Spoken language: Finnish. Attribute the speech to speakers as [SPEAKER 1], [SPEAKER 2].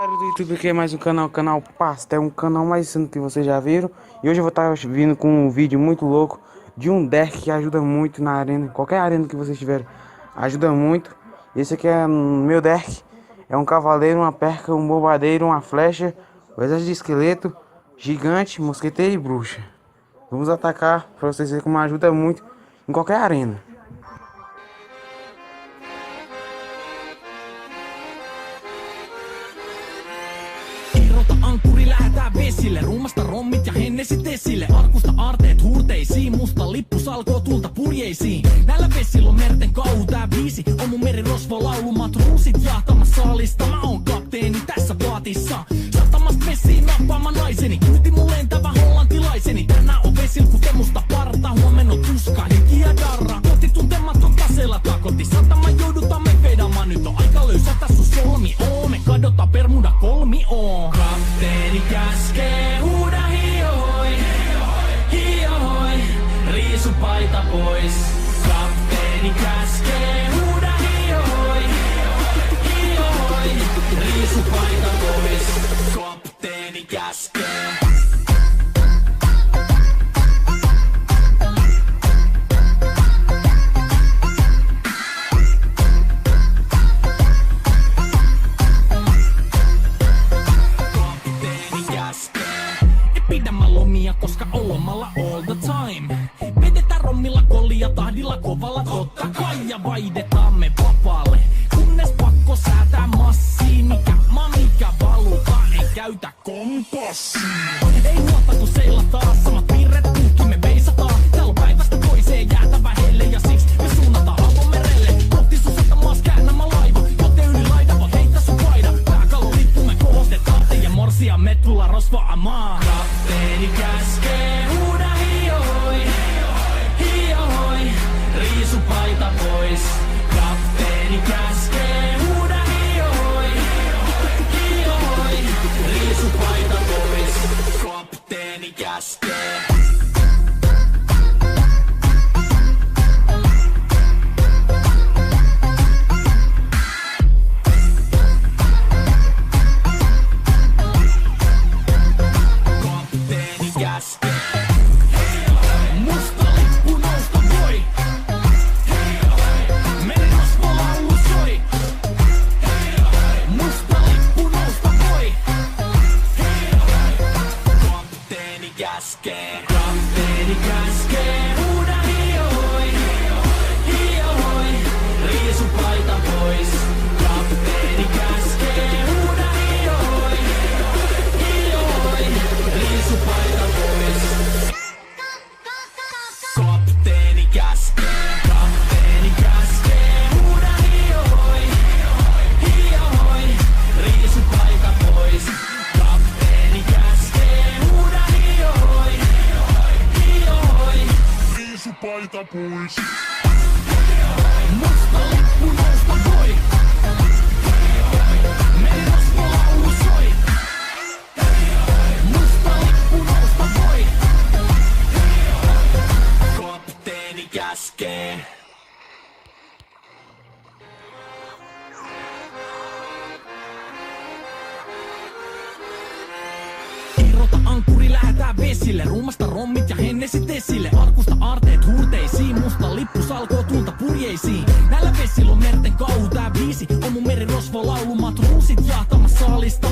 [SPEAKER 1] Galera do YouTube, aqui é mais um canal Pastel, um canal mais insano que vocês já viram. E hoje eu vou estar vindo com um vídeo muito louco de um deck que ajuda muito na arena. Qualquer arena que vocês tiverem ajuda muito. Esse aqui é meu deck. É um cavaleiro, uma perca, um bombardeiro, uma flecha, o exército de esqueleto, gigante, mosqueteiro e bruxa. Vamos atacar para vocês verem como ajuda muito em qualquer arena.
[SPEAKER 2] Ankkuri lähetään vesille, ruumasta rommit ja hennesit esille. Arkusta aarteet huurteisiin, musta lippu salkoo tulta purjeisiin. Näillä vesillä on merten kauhu tää biisi, on mun merirosvo laulumat ruusit jahtamassa saalista. Mä oon kapteeni tässä vaatissa, satamasta vesiin nappaamaan naiseni. Kyyti mun lentävä hollantilaiseni, tänään on vesilku temusta parta. Huomenna on tuska, hiki ja darra, kohti tuntematon taseella takoti. Satama joudutaan me vedamaan, nyt on aika löysätä sun solmi. Me kadotaan Bermuda kolmioon. Kapteeni käskee, huuda hiohoi, hiohoi, riisu paita pois. Kapteeni käskee, huuda hiohoi, hiohoi, riisu paita pois. Kapteeni käskee. Koska on lomalla all the time. Vedetään rommilla kollia tahdilla kovalla totta kai. Ja vaihdetaan me vapaalle, kunnes pakko säätää massiin. Mikä valuta, ei käytä kompassia. Ei huolta kun seilataan, samat piirret puhki me veisataan. Täällä on päivästä toiseen jäätävä helle ja siksi me suunnataan avomerelle. Kohti sun satamaas käännämä laiva, joten yli laida vaan heitä sun paida. Pääkallo lippu me kohostetaan, teidän morsia me tulla rosvaamaan. Kapteeni käskee, huuda hiohoi, hiohoi, riisu paita pois. Kapteeni käskee, huuda hiohoi, hiohoi, riisu paita pois. Kapteeni käskee. Kapteeni käskee, huuda hiohoi, hiohoi, riisu paita pois. Kapteeni käskee, huuda hiohoi, hiohoi, riisu paita pois. Kapteeni käskee, huuda hiohoi, hiohoi, riisu paita pois. Kapteeni käskee, huuda hiohoi, hiohoi, riisu paita pois. Musta lippu nousta voi, merirosvo laulu soi. Musta lippu nousta voi, kapteeni käskee. Ankkuri lähetään vesille, ruumasta rommit ja hennesit esille. Arkusta aarteet huurteisiin, musta lippu salkoo tulta purjeisiin. Näillä vesillä on merten kauhu tää biisi, on mun merirosvo laulumat ruusit jahtamassa saalista.